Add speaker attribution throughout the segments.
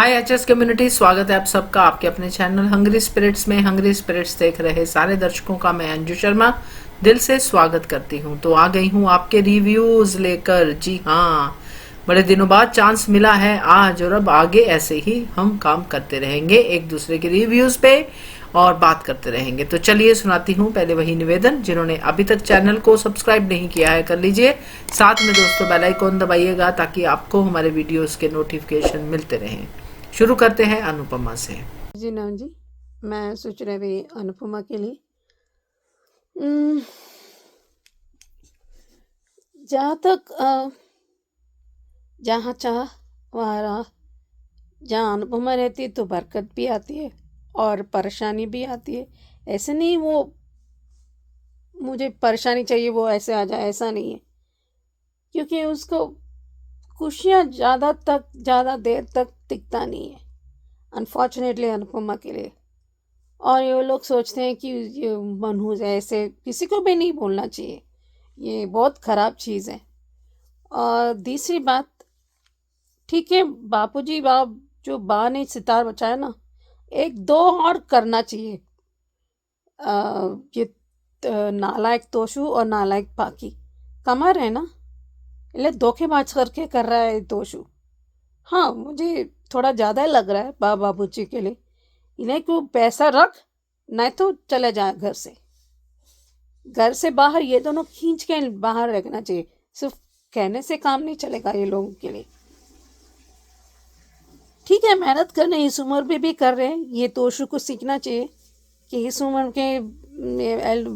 Speaker 1: हाय HS community, स्वागत है आप सबका आपके अपने चैनल हंग्री स्पिरिट्स में। हंग्री स्पिरिट्स देख रहे सारे दर्शकों का मैं अंजू शर्मा दिल से स्वागत करती हूँ। तो आ गई हूँ आपके रिव्यूज लेकर। जी हाँ, बड़े दिनों बाद चांस मिला है आज, और अब आगे ऐसे ही हम काम करते रहेंगे एक दूसरे के रिव्यूज पे और बात करते रहेंगे। तो चलिए सुनाती हूँ पहले वही निवेदन, जिन्होंने अभी तक चैनल को सब्सक्राइब नहीं किया है कर लीजिए। साथ में दोस्तों बेल आइकॉन दबाइएगा ताकि आपको हमारे वीडियोस के नोटिफिकेशन मिलते रहें। शुरू करते हैं अनुपमा से।
Speaker 2: जी ना जी, मैं सोच रही थी अनुपमा के लिए जहाँ तक जहाँ चाह वहाँ राह। जहाँ अनुपमा रहती है तो बरकत भी आती है और परेशानी भी आती है। ऐसे नहीं वो मुझे परेशानी चाहिए वो ऐसे आ जाए, ऐसा नहीं है, क्योंकि उसको खुशियाँ ज़्यादा देर तक टिकता नहीं है, अनफॉर्चुनेटली अनुपमा के लिए। और ये लोग सोचते हैं कि ये मनहूस है, ऐसे किसी को भी नहीं बोलना चाहिए, ये बहुत ख़राब चीज़ है। और दूसरी बात, ठीक है बापूजी बाप जो बा ने सितार बचाया ना, एक दो और करना चाहिए। ये नालायक तोशु और नालायक पाकी कमर है ना, इसलिए धोखेबाज करके कर रहा है तोशु। हाँ, मुझे थोड़ा ज़्यादा लग रहा है बाबूजी के लिए। इन्हें को पैसा रख, नहीं तो चले जाए घर से बाहर। ये दोनों खींच के बाहर रखना चाहिए, सिर्फ कहने से काम नहीं चलेगा ये लोगों के लिए। ठीक है, मेहनत कर रहे हैं, इस उम्र में भी कर रहे हैं, ये तोशु को सीखना चाहिए कि इस उम्र के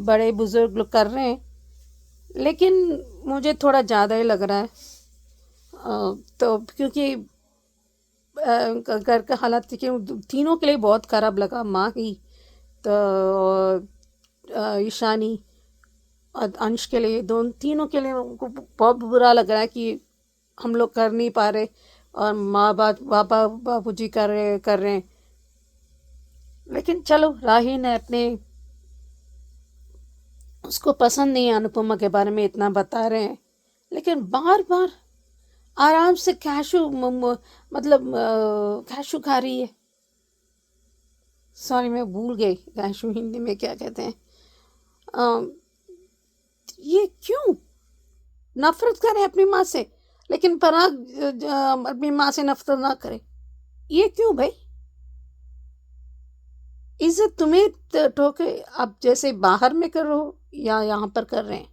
Speaker 2: बड़े बुजुर्ग लोग कर रहे हैं, लेकिन मुझे थोड़ा ज़्यादा ही लग रहा है। तो क्योंकि घर का हालात तीनों के लिए बहुत ख़राब लगा, माँ ही तो ईशानी और अंश के लिए, तीनों के लिए उनको बहुत बुरा लग रहा है कि हम लोग कर नहीं पा रहे और माँ बापूजी कर रहे हैं। लेकिन चलो, राही ने अपने, उसको पसंद नहीं है अनुपमा के बारे में इतना बता रहे हैं, लेकिन बार बार आराम से मतलब कैशू खा रही है। सॉरी, मैं भूल गई कैशू हिंदी में क्या कहते हैं। ये क्यों नफरत करे अपनी माँ से, लेकिन पराग अपनी माँ से नफरत ना करे, ये क्यों भाई? इज्जत तुम्हें ठोके, आप जैसे बाहर में करो या यहाँ पर कर रहे हैं।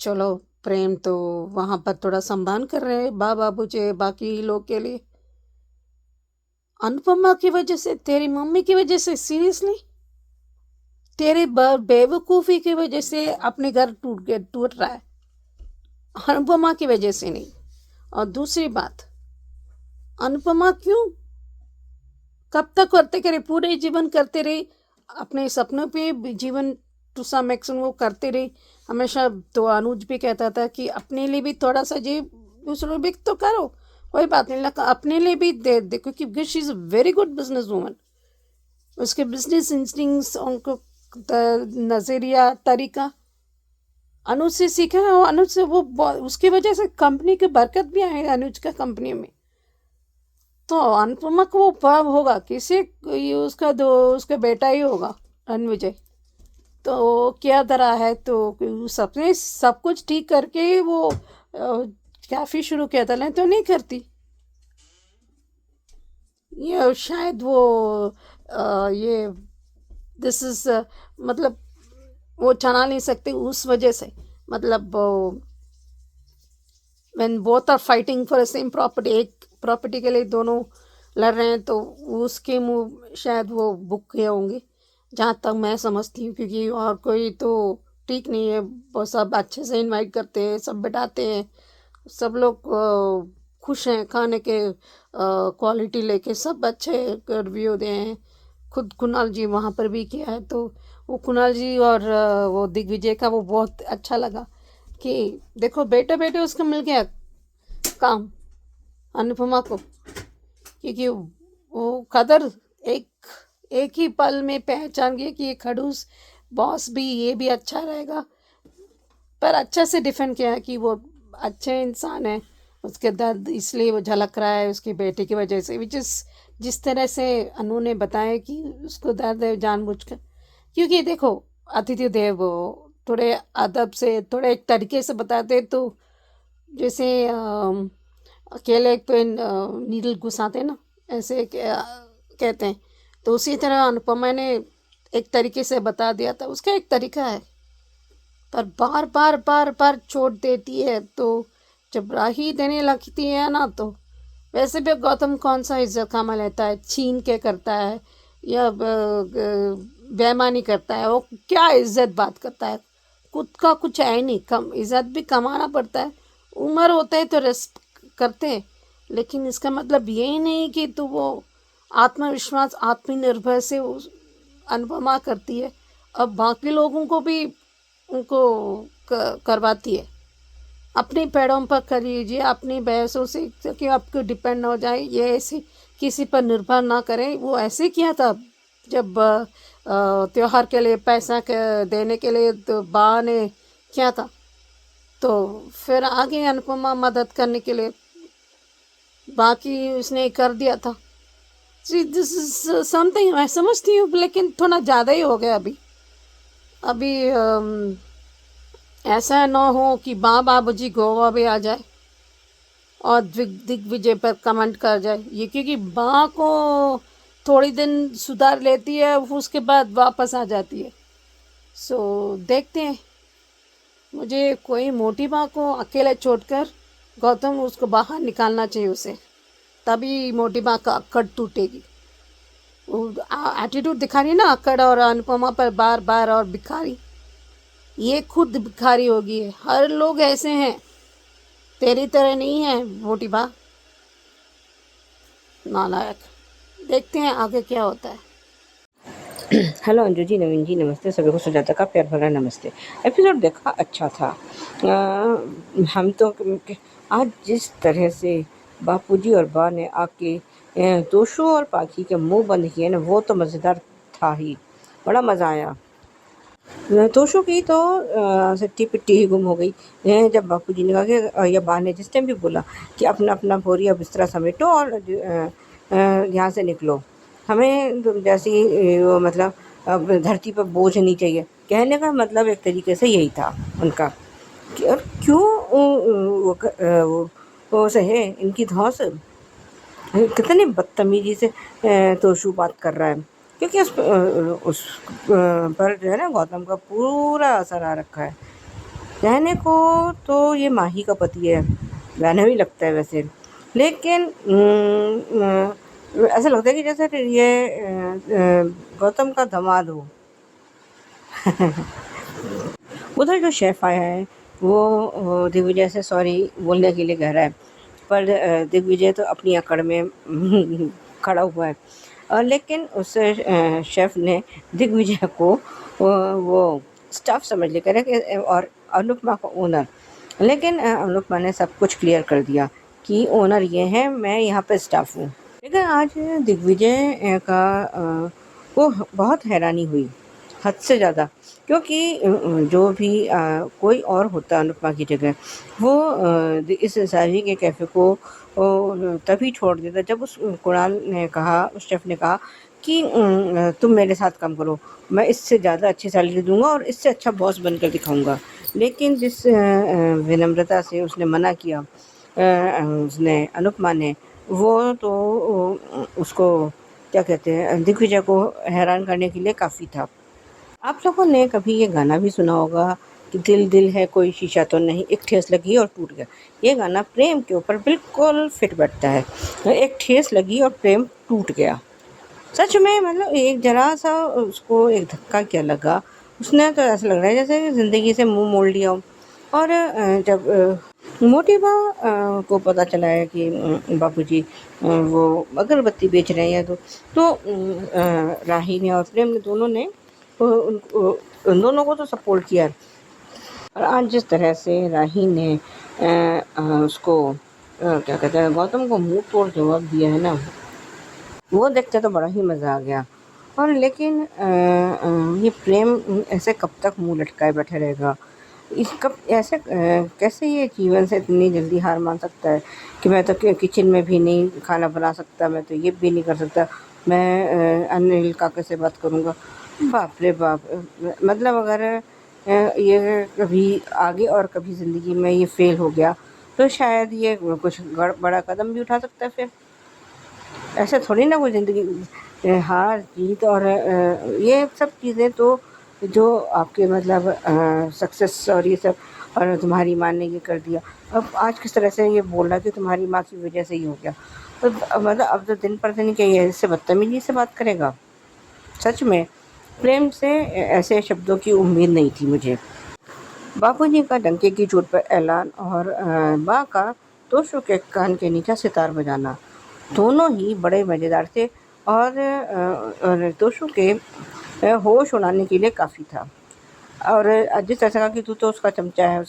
Speaker 2: चलो, प्रेम तो वहाँ पर थोड़ा सम्मान कर रहे हैं बाबूजी बाकी लोग के लिए। अनुपमा की वजह से, तेरी मम्मी की वजह से, सीरियसली तेरे बेवकूफ़ी की वजह से अपने घर टूट रहा है, अनुपमा की वजह से नहीं। और दूसरी बात, अनुपमा क्यों कब तक करते करे, पूरे जीवन करते रहे, अपने सपनों पे जीवन टू सम एक्सटेंट वो करते रहे हमेशा। तो अनुज भी कहता था कि अपने लिए भी थोड़ा सा जी, दूसरों भी तो करो, कोई बात नहीं, लगा अपने लिए भी दे क्योंकि she is a very good business woman. उसके बिजनेस इंस्टिंक्ट्स, उनको नज़रिया, तरीका अनुज से सीखा है, और अनुज से वो उसकी वजह से कंपनी की बरकत भी आई अनुज का कंपनी में। तो अनुपमा को वो पाप होगा किसी, उसका बेटा ही होगा रणविजय। तो क्या तरह है, तो सबने सब कुछ ठीक करके वो कैफे शुरू किया था, नहीं तो नहीं करती ये शायद वो ये दिस इज मतलब वो चला नहीं सकती उस वजह से। मतलब when both are fighting for same property, एक प्रॉपर्टी के लिए दोनों लड़ रहे हैं, तो उसके मुँह शायद वो बुक गए होंगे, जहाँ तक मैं समझती हूँ। क्योंकि और कोई तो ठीक नहीं है, वो सब अच्छे से इनवाइट करते हैं, सब बैठाते हैं, सब लोग खुश हैं, खाने के क्वालिटी लेके सब अच्छे रिव्यू दे हैं। खुद कुणाल जी वहाँ पर भी किया है, तो वो कुणाल जी और वो दिग्विजय का वो बहुत अच्छा लगा कि देखो बेटे बेटे उसको मिल गया काम अनुपमा को, क्योंकि वो कदर एक एक ही पल में पहचान गया कि ये खड़ूस बॉस भी, ये भी अच्छा रहेगा। पर अच्छा से डिफेंड किया कि वो अच्छे इंसान है, उसके दर्द इसलिए वो झलक रहा है उसकी बेटी की वजह से, विच इज़ जिस तरह से अनु ने बताया कि उसको दर्द है जानबूझकर। क्योंकि देखो अतिथि देवो, थोड़े अदब से थोड़े एक तरीके से बताते तो जैसे अकेले पे नीडल घुसाते ना, ऐसे कहते हैं। तो उसी तरह अनुपमा ने एक तरीके से बता दिया था, उसका एक तरीका है, पर बार बार बार बार चोट देती है। तो जब राही देने लगती है ना, तो वैसे भी गौतम कौन सा इज्जत खामा लेता है, छीन के करता है या बेईमानी करता है, वो क्या इज्जत बात करता है, खुद का कुछ है नहीं, कम इज्जत भी कमाना पड़ता है। उम्र होता है तो रेस्ट करते हैं, लेकिन इसका मतलब यही नहीं कि तो वो आत्मविश्वास आत्मनिर्भर से अनुपमा करती है। अब बाकी लोगों को भी उनको करवाती है। अपने पैरों पर कर लीजिए, अपनी पैसों से कि आपको डिपेंड हो जाए, ये ऐसे किसी पर निर्भर ना करें। वो ऐसे किया था जब त्योहार के लिए पैसा देने के लिए तो बा ने किया था, तो फिर आगे अनुपमा मदद करने के लिए बाकी उसने कर दिया था। दिस इज समथिंग मैं समझती हूँ, लेकिन थोड़ा ज़्यादा ही हो गया अभी। अभी ऐसा ना हो कि बाबूजी गोवा भी आ जाए और दिग्विजय पर कमेंट कर जाए ये, क्योंकि माँ को थोड़ी दिन सुधार लेती है, उसके बाद वापस आ जाती है। सो देखते हैं। मुझे कोई मोटी माँ को अकेले छोड़कर गौतम उसको बाहर निकालना चाहिए उसे, तभी मोटी माँ का अक्कड़ टूटेगी। वो एटीट्यूड दिखा रही ना अक्कड़ और अनुपमा पर बार बार, और भिखारी, ये खुद भिखारी होगी। हर लोग ऐसे हैं, तेरी तरह नहीं है मोटी बा, नालायक। देखते हैं आगे क्या होता है।
Speaker 3: हेलो अंजू जी, नवीन जी, नमस्ते सभी को। सुजाता का प्यार भरा नमस्ते। एपिसोड देखा, अच्छा था। हम तो आज जिस तरह से बापूजी और बा ने आके तोशू और पाखी के मुंह बंद किए ना, वो तो मज़ेदार था ही, बड़ा मज़ा आया। तोशू की तो सट्टी पिट्टी ही गुम हो गई जब बापूजी ने कहा कि, या बा ने जिस टाइम भी बोला कि अपना अपना बोरिया बिस्तरा समेटो और यहाँ से निकलो, हमें जैसी वो मतलब अब धरती पर बोझ नहीं चाहिए। कहने का मतलब एक तरीके से यही था उनका कि और क्यों वो सहे इनकी धौंस, कितनी बदतमीजी से तोशू बात कर रहा है, क्योंकि उस पर जो है ना गौतम का पूरा असर आ रखा है। रहने को तो ये माही का पति है, रहना भी लगता है वैसे, लेकिन ऐसा लगता है कि जैसे ये गौतम का दामाद हो। उधर जो शेफ़ आया है वो दिग्विजय से सॉरी बोलने के लिए कह रहा है, पर दिग्विजय तो अपनी अकड़ में खड़ा हुआ है। लेकिन उस शेफ़ ने दिग्विजय को वो स्टाफ समझ लेकर और अनुपमा को ओनर, लेकिन अनुपमा ने सब कुछ क्लियर कर दिया कि ओनर ये है, मैं यहाँ पे स्टाफ हूँ। लेकिन आज दिग्विजय का को बहुत हैरानी हुई, हद से ज़्यादा, क्योंकि जो भी कोई और होता अनुपमा की जगह, वो इस सारी के कैफ़े को तभी छोड़ देता जब उस कुणाल ने कहा, उस शेफ़ ने कहा कि तुम मेरे साथ काम करो, मैं इससे ज़्यादा अच्छी सैलरी दूंगा और इससे अच्छा बॉस बनकर दिखाऊंगा। लेकिन जिस विनम्रता से उसने मना किया उसने अनुपमा ने, वो तो उसको क्या कहते हैं, दिग्विजय को हैरान करने के लिए काफ़ी था। आप लोगों ने कभी ये गाना भी सुना होगा कि दिल दिल है कोई शीशा तो नहीं, एक ठेस लगी और टूट गया। ये गाना प्रेम के ऊपर बिल्कुल फिट बैठता है। एक ठेस लगी और प्रेम टूट गया, सच में, मतलब एक जरा सा उसको एक धक्का क्या लगा, उसने तो ऐसा लग रहा है जैसे ज़िंदगी से मुंह मोड़ लिया हो। और जब मोटी बा को पता चला है कि बापूजी वो अगरबत्ती बेच रहे हैं, तो राही ने और प्रेम ने दोनों ने उन दोनों को तो सपोर्ट किया। और आज जिस तरह से राही ने उसको क्या कहते हैं, गौतम को मुंह तोड़ जवाब दिया है ना, वो देखते तो बड़ा ही मज़ा आ गया। और लेकिन ये प्रेम ऐसे कब तक मुंह लटकाए बैठे रहेगा? इस कब ऐसे कैसे ये जीवन से इतनी जल्दी हार मान सकता है कि मैं तो किचन में भी नहीं खाना बना सकता, मैं तो ये भी नहीं कर सकता, मैं अनिल काका से बात करूँगा। बाप रे बाप! मतलब अगर ये कभी आगे और कभी ज़िंदगी में ये फ़ेल हो गया, तो शायद ये कुछ बड़ा कदम भी उठा सकता है फिर। ऐसे थोड़ी ना कोई ज़िंदगी हार जीत और ये सब चीज़ें तो जो आपके मतलब सक्सेस और ये सब और तुम्हारी माँ ने ये कर दिया। अब आज किस तरह से ये बोल रहा है कि तुम्हारी माँ की वजह से ही हो गया। तो मतलब अब तो दिन पर दिन क्या ये इससे बदतमीजी से बात करेगा। सच में प्रेम से ऐसे शब्दों की उम्मीद नहीं थी मुझे। बापूजी का डंके की चोट पर ऐलान और माँ का तोशु के कान के नीचे सितार बजाना दोनों ही बड़े मज़ेदार थे और तोशु के होश उड़ाने के लिए काफ़ी था। और जिस तरह से कहा कि तू तो उसका चमचा है,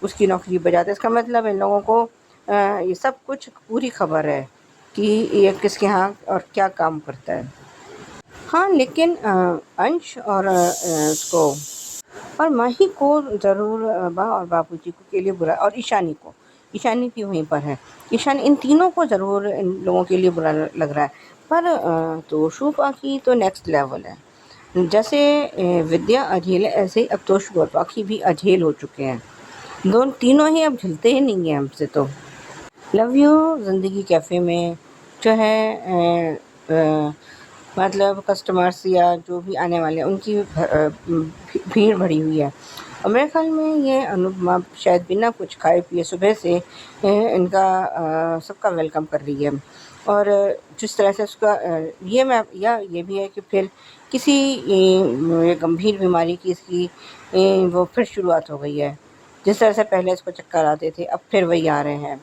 Speaker 3: उसकी नौकरी बजाता है, इसका मतलब इन लोगों को ये सब कुछ पूरी खबर है कि ये किसके यहाँ और क्या काम करता है। हाँ, लेकिन अंश और उसको और माही को ज़रूर बा और बापूजी को के लिए बुरा और ईशानी भी वहीं पर है। ईशानी इन तीनों को ज़रूर इन लोगों के लिए बुरा लग रहा है। पर तोशु पाकी तो नेक्स्ट लेवल है। जैसे विद्या अझेल है, ऐसे ही अब तोशु और पाकी भी अझेल हो चुके हैं। तीनों ही अब झिलते ही नहीं हैं हमसे तो। लव यू ज़िंदगी कैफ़े में जो है मतलब कस्टमर्स या जो भी आने वाले हैं उनकी भीड़ भरी हुई है। और मेरे ख़्याल में ये अनुपमा शायद बिना कुछ खाए पिए सुबह से इनका सबका वेलकम कर रही है। और जिस तरह से उसका ये भी है कि फिर किसी गंभीर बीमारी की इसकी वो फिर शुरुआत हो गई है। जिस तरह से पहले इसको चक्कर आते थे, अब फिर वही आ रहे हैं।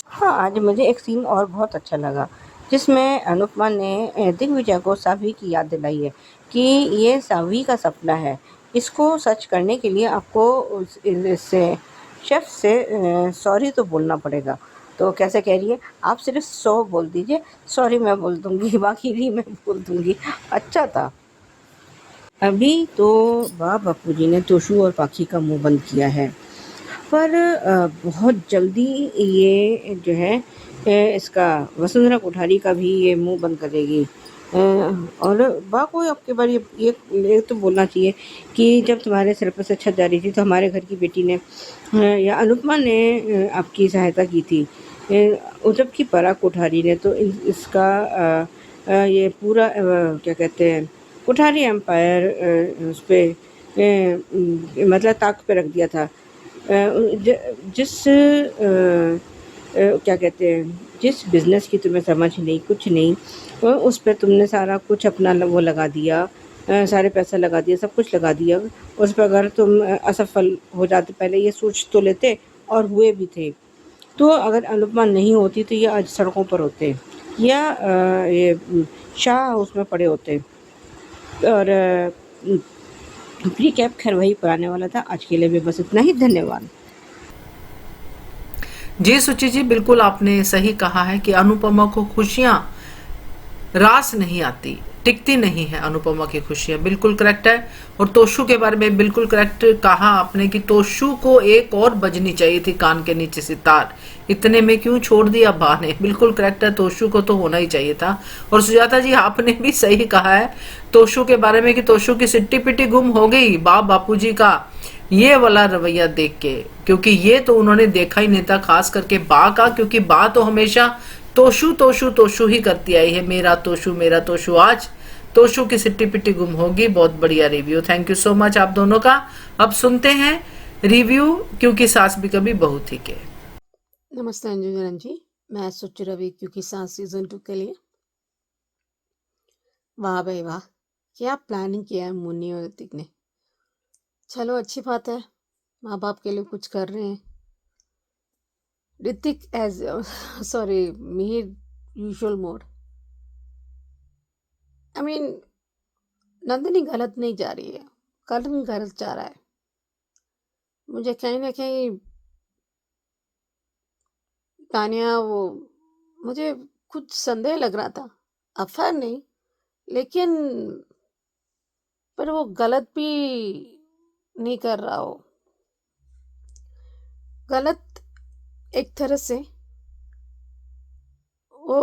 Speaker 3: हाँ, आज मुझे एक सीन और बहुत अच्छा लगा, जिसमें अनुपमा ने दिग्विजय को साध्वी की याद दिलाई है कि ये साध्वी का सपना है। इसको सच करने के लिए आपको इससे शेफ़ से सॉरी तो बोलना पड़ेगा। तो कैसे कह रही है, आप सिर्फ़ 100 बोल दीजिए, सॉरी मैं बोल दूँगी, बाकी भी मैं बोल दूँगी। अच्छा था। अभी तो बापूजी ने तोशु और पाखी का मुँह बंद किया है। पर बहुत जल्दी ये जो है इसका वसुंधरा कोठारी का भी ये मुंह बंद करेगी। और बा को आपके बारे ये तो बोलना चाहिए कि जब तुम्हारे सिर पर से छत जा रही थी तो हमारे घर की बेटी ने या अनुपमा ने आपकी सहायता की थी। जबकि पराग कोठारी ने तो इसका ये पूरा क्या कहते हैं कोठारी एम्पायर उस पर मतलब ताक पे रख दिया था। क्या कहते हैं जिस बिज़नेस की तुम्हें समझ नहीं कुछ नहीं उस पे तुमने सारा कुछ अपना वो लगा दिया, सारे पैसा लगा दिया, सब कुछ लगा दिया उस पर। अगर तुम असफल हो जाते पहले ये सोच तो लेते और हुए भी थे, तो अगर अनुपमा नहीं होती तो ये आज सड़कों पर होते या ये शाह हाउस में पड़े होते। और प्री कैप खैर वही पढ़ाने वाला था। आज के लिए भी बस इतना ही। धन्यवाद।
Speaker 1: जी सुचि जी, बिल्कुल आपने सही कहा है कि अनुपमा को खुशियां रास नहीं आती, टिकती नहीं है अनुपमा की खुशियां, बिल्कुल करेक्ट है। और तोशु के बारे में बिल्कुल करेक्ट कहा आपने कि तोशु को एक और बजनी चाहिए थी कान के नीचे सितार, इतने में क्यों छोड़ दिया बा ने, बिल्कुल करेक्ट है, तोशु को तो होना ही चाहिए था। और सुजाता जी आपने भी सही कहा है तोशु के बारे में कि तोशु की सिट्टी पिट्टी गुम हो गई बापूजी का ये वाला रवैया देख के, क्योंकि ये तो उन्होंने देखा ही नहीं था, खास करके बा का, क्योंकि बा तो हमेशा तोशु तोशु तोशु ही करती आई है, मेरा तोशु मेरा तोशु। आज तोशु की सिट्टी पिट्टी गुम होगी। बहुत बढ़िया review, thank you so much आप दोनों का। अब सुनते हैं रिव्यू, क्योंकि सास भी कभी बहू थी के।
Speaker 2: नमस्ते अंजू जरन जी, मैं सुच रवि क्योंकि सास सीजन 2 के लिए। वाह भाई वाह, क्या प्लानिंग किया है मुन्नी और ऋतिक ने। चलो अच्छी बात है, माँ बाप के लिए कुछ कर रहे हैं। Hrithik as sorry Mihir usual mode. I mean Nandini गलत नहीं जा रही है, करण गलत जा रहा है। मुझे कहीं ना कहीं तानिया वो मुझे कुछ संदेह लग रहा था, अफेयर नहीं लेकिन पर वो गलत भी नहीं कर रहा हो। गलत एक तरह से। वो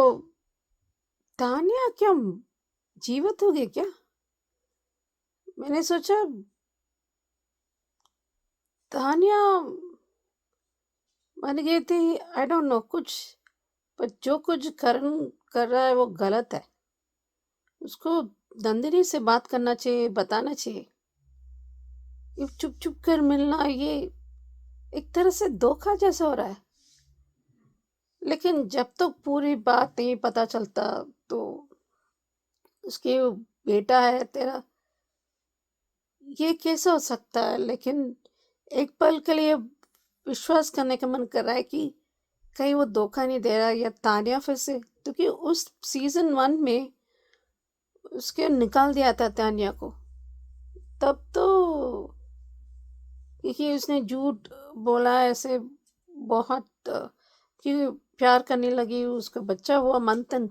Speaker 2: तान्या क्या जीवित हो गई क्या? मैंने सोचा तान्या मर गई थी। आई डोंट नो कुछ, पर जो कुछ करण कर रहा है वो गलत है। उसको नंदिनी से बात करना चाहिए, बताना चाहिए। ये चुप चुप कर मिलना, ये एक तरह से धोखा जैसा हो रहा है। लेकिन जब तक पूरी बात नहीं पता चलता तो उसके बेटा है तेरा, ये कैसे हो सकता है? लेकिन एक पल के लिए विश्वास करने का मन कर रहा है कि कहीं वो धोखा नहीं दे रहा, या तान्या फिर से, क्योंकि उस सीजन 1 में उसके निकाल दिया था तान्या को। तब तो क्योंकि उसने झूठ बोला ऐसे बहुत, कि प्यार करने लगी, उसका बच्चा हुआ मंथन,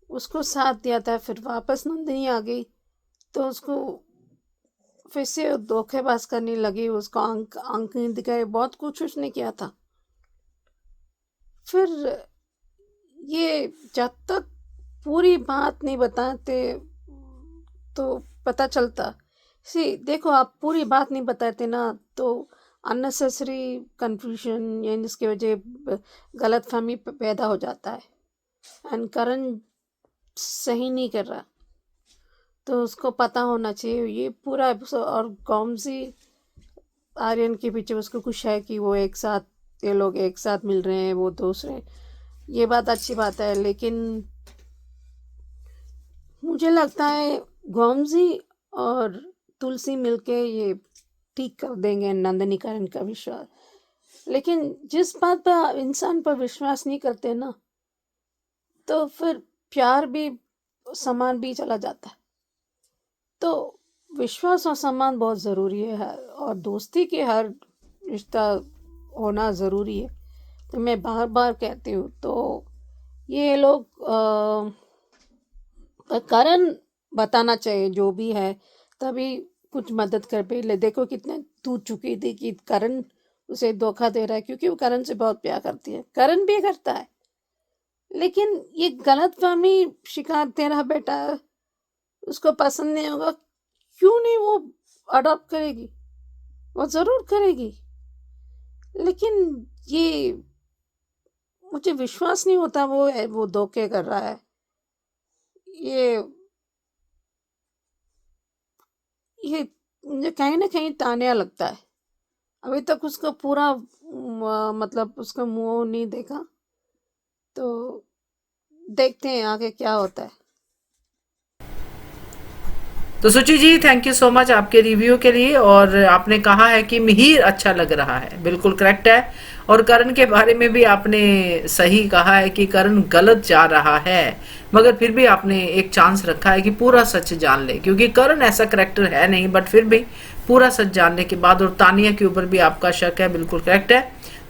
Speaker 2: उसको साथ दिया था। फिर वापस नंदिनी आ गई तो उसको फिर से धोखेबाज करने लगी, उसको अंक नहीं दिखाए, बहुत कुछ उसने किया था। फिर ये जब तक पूरी बात नहीं बताते तो पता चलता। देखो, आप पूरी बात नहीं बताते ना तो अननेसेसरी कंफ्यूजन, यानी इसकी वजह गलत फहमी पैदा हो जाता है। एंड करण सही नहीं कर रहा, तो उसको पता होना चाहिए ये पूरा एपिसोड। और गॉमजी आर्यन के पीछे उसको खुश है कि वो एक साथ, ये लोग एक साथ मिल रहे हैं, वो दोस्त रहे, ये बात अच्छी बात है। लेकिन मुझे लगता है गॉमजी और तुलसी मिलके ये ठीक कर देंगे नंदिनी करण का विश्वास। लेकिन जिस बात पर इंसान पर विश्वास नहीं करते ना, तो फिर प्यार भी, सम्मान भी चला जाता है। तो विश्वास और सम्मान बहुत ज़रूरी है, और दोस्ती के हर रिश्ता होना ज़रूरी है। तो मैं बार बार कहती हूँ, तो ये लोग करण बताना चाहिए जो भी है, तभी कुछ मदद कर पे। ले देखो कितने टूट चुकी थी कि करण उसे धोखा दे रहा है, क्योंकि वो करण से बहुत प्यार करती है, करण भी करता है। लेकिन ये गलतफहमी शिकार, तेरा बेटा उसको पसंद नहीं होगा, क्यों नहीं वो अडॉप्ट करेगी? वो ज़रूर करेगी। लेकिन ये मुझे विश्वास नहीं होता वो धोखे कर रहा है। ये मुझे कहीं ना कहीं तान्या लगता है। अभी तक उसका पूरा मतलब उसका मुंह नहीं देखा, तो देखते हैं आगे क्या होता है।
Speaker 1: तो सुचि जी, थैंक यू सो मच आपके रिव्यू के लिए। और आपने कहा है कि मिहिर अच्छा लग रहा है, बिल्कुल करेक्ट है। और करण के बारे में भी आपने सही कहा है कि करण गलत जा रहा है, मगर फिर भी आपने एक चांस रखा है कि पूरा सच जान ले, क्योंकि करण ऐसा करेक्टर है नहीं, बट फिर भी पूरा सच जानने के बाद। और तानिया के ऊपर भी आपका शक है, बिल्कुल करेक्ट है।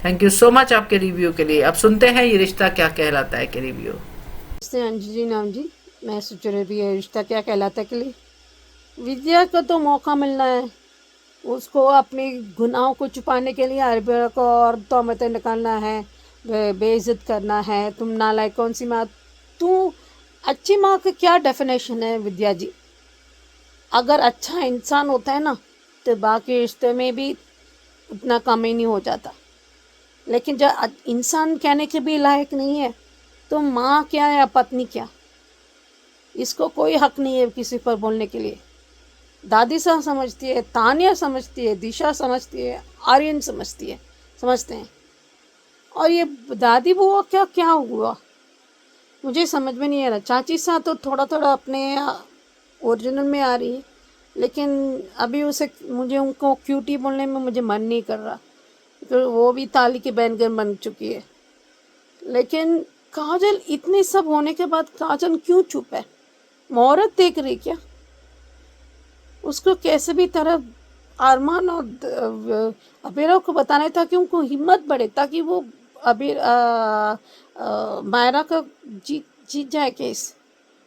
Speaker 1: थैंक यू सो मच आपके रिव्यू के लिए। अब सुनते हैं ये रिश्ता क्या कहलाता है के रिव्यू।
Speaker 2: अंजलि नाम जी, मैं सोच रही थी ये रिश्ता क्या कहलाता है के लिए विद्या को तो मौका मिलना है, उसको अपनी गुनाहों को छुपाने के लिए अरबिया को और तोहमतें निकालना है, बेइज्जत करना है। तुम नालायक, कौन सी माँ तू? अच्छी माँ का क्या डेफिनेशन है विद्या जी? अगर अच्छा इंसान होता है ना तो बाकी रिश्ते में भी उतना कम ही नहीं हो जाता। लेकिन जब इंसान कहने के भी लायक नहीं है तो माँ क्या या पत्नी क्या, इसको कोई हक नहीं है किसी पर बोलने के लिए। दादी साहब समझती है, तानिया समझती है, दिशा समझती है, आर्यन समझते हैं। और ये दादी बुआ क्या क्या हुआ मुझे समझ में नहीं आ रहा। चाची साहब तो थोड़ा थोड़ा अपने ओरिजिनल में आ रही है, लेकिन अभी उसे, मुझे उनको क्यूटी बोलने में मुझे मन नहीं कर रहा, तो वो भी ताली की बैंगन बन चुकी है। लेकिन काजल, इतने सब होने के बाद काजल क्यों चुप है? मुहूर्त देख रही क्या? उसको कैसे भी तरह अरमान और अबीरा को बताना था कि उनको हिम्मत बढ़े, ताकि वो अबीर मायरा का जीत जाए केस।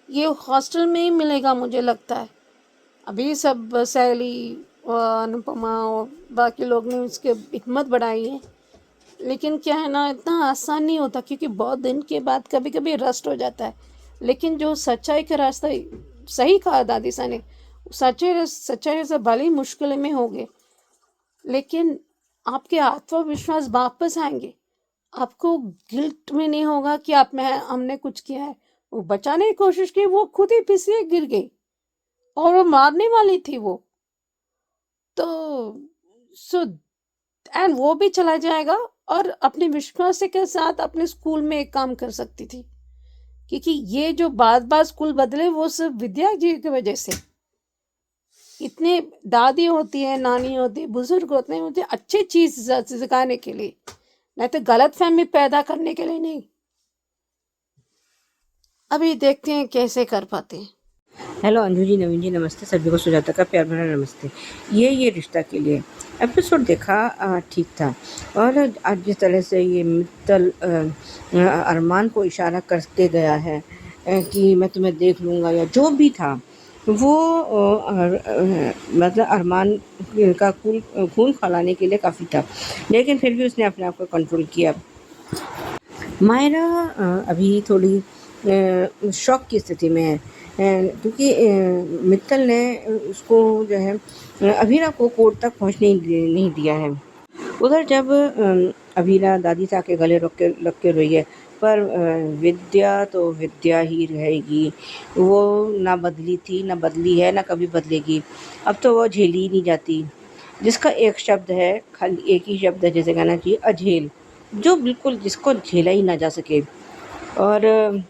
Speaker 2: ये हॉस्टल में ही मिलेगा मुझे लगता है। अभी सब सहेली अनुपमा और बाकी लोग ने उसके हिम्मत बढ़ाई है, लेकिन क्या है ना, इतना आसान नहीं होता, क्योंकि बहुत दिन के बाद कभी कभी रस्ट हो जाता है। लेकिन जो सच्चाई का रास्ता, सही कहा दादी सा ने, सच्चाई से भले ही मुश्किल में होगे, लेकिन आपके आत्मविश्वास वापस आएंगे। आपको गिल्ट में नहीं होगा कि हमने कुछ किया है। वो बचाने की कोशिश की, वो खुद ही फिसले गिर गई और वो मारने वाली थी वो। तो सो एंड वो भी चला जाएगा, और अपने विश्वास के साथ अपने स्कूल में एक काम कर सकती थी। क्योंकि ये जो बार बार स्कूल बदले, वो सब विद्या जी की वजह से। इतने दादी होती है, नानी होती है, बुजुर्ग होते हैं, मुझे अच्छी चीज सिखाने के लिए, नहीं तो गलत फहमी पैदा करने के लिए नहीं। अभी देखते हैं कैसे कर पाते हैं।
Speaker 3: हेलो अंजू जी, नवीन जी, नमस्ते। सभी को सुजाता का प्यार भरा नमस्ते। ये रिश्ता के लिए एपिसोड देखा, ठीक था। और आज जिस तरह से ये मित्तल अरमान को इशारा करके गया है कि मैं तुम्हें देख लूँगा, या जो भी था वो मतलब अरमान का खून खौलाने के लिए काफ़ी था। लेकिन फिर भी उसने अपने आप को कंट्रोल किया। मायरा अभी थोड़ी शॉक की स्थिति में है, क्योंकि मित्तल ने उसको जो है अभीरा को कोर्ट तक पहुंचने नहीं दिया है। उधर जब अभीरा दादी सा के गले लग के रोई है, पर विद्या तो विद्या ही रहेगी। वो ना बदली थी, ना बदली है, ना कभी बदलेगी। अब तो वो झेली ही नहीं जाती। जिसका एक शब्द है, खाली एक ही शब्द है, जैसे कहना चाहिए अझेल, जो बिल्कुल जिसको झेला ही ना जा सके। और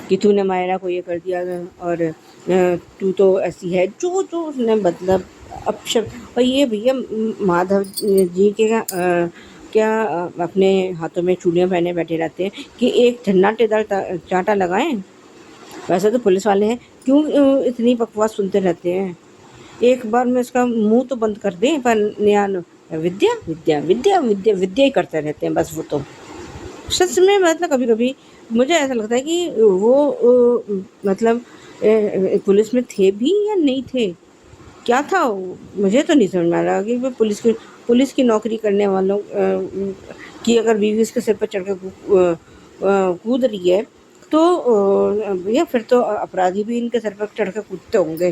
Speaker 3: कि तूने मायरा को ये कर दिया, और तू तो ऐसी है, जो जो उसने मतलब अपशब्द। और ये भैया माधव जी के क्या अपने हाथों में चूड़ियाँ पहने बैठे रहते हैं कि एक झन्नाटेदार चांटा लगाएं? वैसे तो पुलिस वाले हैं, क्यों इतनी बकवास सुनते रहते हैं? एक बार में इसका मुंह तो बंद कर दें। पर नया विद्या विद्या विद्या विद्या विद्या ही करते रहते हैं बस। वो तो सच में मतलब कभी कभी मुझे ऐसा लगता है कि वो मतलब पुलिस में थे भी या नहीं थे, क्या था वो? मुझे तो नहीं समझ में आ रहा कि वो पुलिस की नौकरी करने वालों की अगर बीवी उसके सिर पर चढ़ के कूद रही है, तो भैया फिर तो अपराधी भी इनके सर पर चढ़ के कूदते होंगे,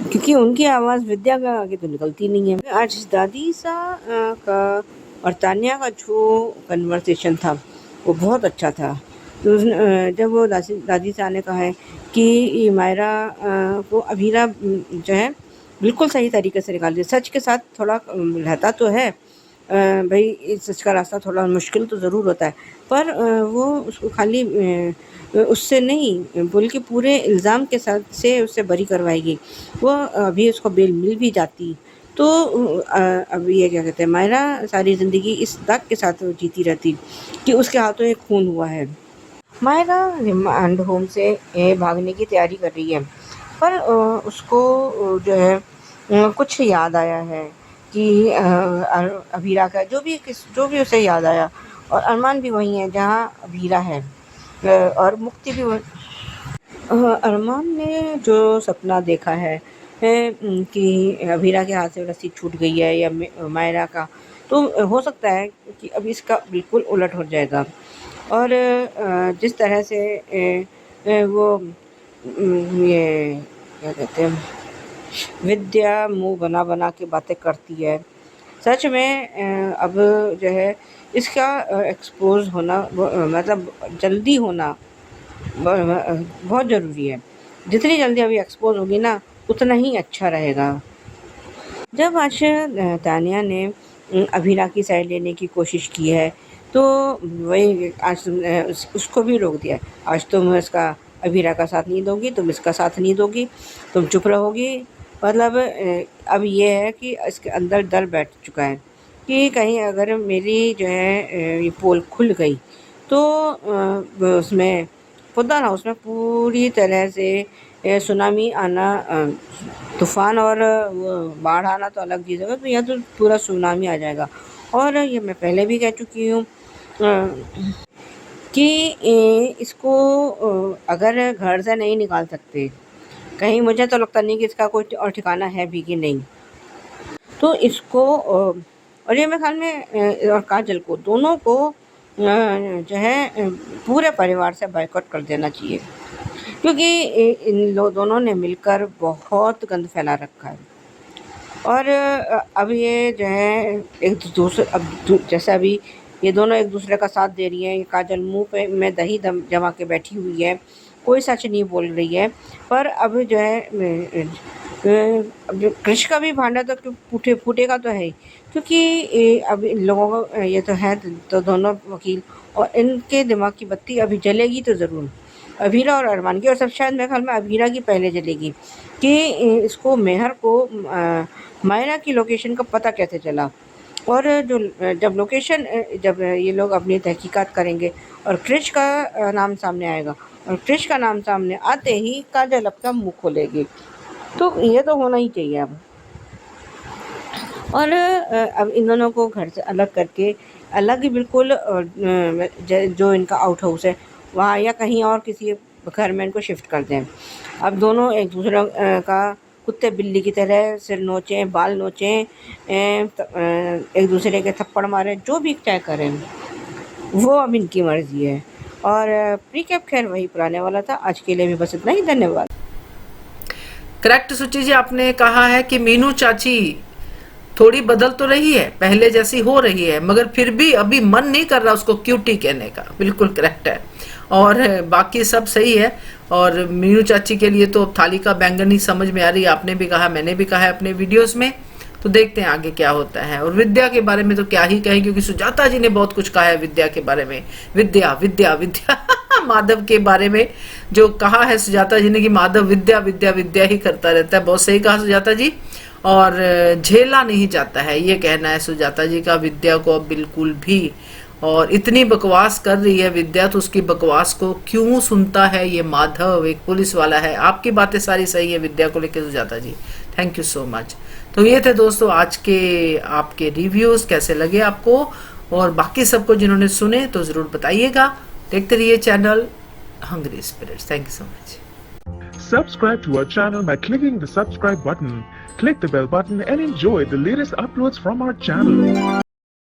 Speaker 3: क्योंकि उनकी आवाज़ विद्या का आगे तो निकलती नहीं है। आज दादी सा का और तान्या का जो कन्वर्सेशन था वो बहुत अच्छा था। तो जब वो दादी सा ने कहा है कि मायरा को अभीरा जो है बिल्कुल सही तरीके से निकाल दिया। सच के साथ थोड़ा रहता तो है, भाई सच का रास्ता थोड़ा मुश्किल तो ज़रूर होता है, पर वो उसको खाली उससे नहीं बल्कि पूरे इल्ज़ाम के साथ से उससे बरी करवाएगी। वो अभी उसको बेल मिल भी जाती तो अब ये क्या कहते हैं, मायरा सारी ज़िंदगी इस दाग के साथ जीती रहती कि उसके हाथों एक खून हुआ है। मायरा रिमांड होम से भागने की तैयारी कर रही है, पर उसको जो है कुछ याद आया है कि अभीरा का जो भी उसे याद आया, और अरमान भी वही है जहाँ अभीरा है, और मुक्ति भी अरमान ने जो सपना देखा है कि अभीरा के हाथ से रस्सी छूट गई है या मायरा का, तो हो सकता है कि अब इसका बिल्कुल उलट हो जाएगा। और जिस तरह से वो ये क्या कहते हैं, विद्या मुंह बना बना के बातें करती है, सच में अब जो है इसका एक्सपोज होना मतलब जल्दी होना बहुत ज़रूरी है। जितनी जल्दी अभी एक्सपोज होगी ना, उतना ही अच्छा रहेगा। जब आज तानिया ने अभीरा की साइड लेने की कोशिश की है, तो वही आज उसको भी रोक दिया। आज तुम इसका अभीरा का साथ नहीं दोगी, तुम इसका साथ नहीं दोगी, तुम चुप रहोगी। मतलब अब ये है कि इसके अंदर डर बैठ चुका है कि कहीं अगर मेरी जो है ये पोल खुल गई, तो उसमें खुदा ना उसमें पूरी तरह से सुनामी आना, तूफ़ान और वो बाढ़ आना तो अलग चीज़ होगा, तो यहाँ तो पूरा सुनामी आ जाएगा। और ये मैं पहले भी कह चुकी हूँ कि इसको अगर घर से नहीं निकाल सकते, कहीं मुझे तो लगता नहीं कि इसका कोई और ठिकाना है भी कि नहीं, तो इसको और ये मेरे ख्याल में और काजल को दोनों को जो है पूरे परिवार से बायकॉट कर देना चाहिए, क्योंकि इन दोनों ने मिलकर बहुत गंद फैला रखा है। और अब ये जो है एक दूसरे जैसे अभी ये दोनों एक दूसरे का साथ दे रही हैं, ये काजल मुंह पे में दही जमा के बैठी हुई है, कोई सच नहीं बोल रही है। पर अब जो है अब कृष का भी भांडा तो फूटेगा तो है ही, क्योंकि अब इन लोगों को ये तो है तो दोनों वकील, और इनके दिमाग की बत्ती अभी जलेगी तो ज़रूर अभीरा और अरमान की, और सब शायद मेरे ख्याल में अभीरा की पहले जलेगी कि इसको मेहर को मायरा की लोकेशन का पता कैसे चला। और जब लोकेशन जब ये लोग अपनी तहकीकात करेंगे और क्रिश का नाम सामने आएगा, और क्रिश का नाम सामने आते ही काजल अपना मुँह खोलेगी, तो ये तो होना ही चाहिए अब। और अब इन दोनों को घर से अलग करके अलग ही बिल्कुल जो इनका आउट हाउस है वहाँ या कहीं और किसी घर में इनको शिफ्ट कर दें। अब दोनों एक दूसरे का कुत्ते बिल्ली की तरह सिर नोचें, बाल नोचें, एक दूसरे के थप्पड़ मारें, जो भी चाहे करें, वो अब इनकी मर्जी है। और प्रीकैप खैर वही पुराने वाला था। आज के लिए भी बस इतना ही, धन्यवाद।
Speaker 1: करेक्ट सुची जी, आपने कहा है कि मीनू चाची थोड़ी बदल तो रही है, पहले जैसी हो रही है, मगर फिर भी अभी मन नहीं कर रहा उसको क्यूटी कहने का। बिल्कुल करेक्ट है, और बाकी सब सही है। और मीनू चाची के लिए तो थाली का बैंगन ही समझ में आ रही है, आपने भी कहा, मैंने भी कहा है अपने वीडियोस में। तो देखते हैं आगे क्या होता है। और विद्या के बारे में तो क्या ही कहें, क्योंकि सुजाता जी ने बहुत कुछ कहा है विद्या के बारे में। विद्या विद्या विद्या माधव के बारे में जो कहा है सुजाता जी ने कि माधव विद्या विद्या विद्या ही करता रहता है, बहुत सही कहा सुजाता जी। और झेला नहीं जाता है, ये कहना है सुजाता जी का विद्या को अब बिल्कुल भी। और इतनी बकवास कर रही है विद्या, तो उसकी बकवास को क्यों सुनता है ये माधव, एक पुलिस वाला है। आपकी बातें सारी सही है विद्या को लेकर सुजाता जी, थैंक यू सो मच। तो ये थे दोस्तों आज के आपके रिव्यूज, कैसे लगे आपको, और बाकी सबको जिन्होंने सुने तो जरूर बताइएगा। देखते रहिए channel hungry spirits. Thank you so much.
Speaker 4: Subscribe to our channel by clicking the subscribe button. Click the bell button and enjoy the latest uploads from our channel.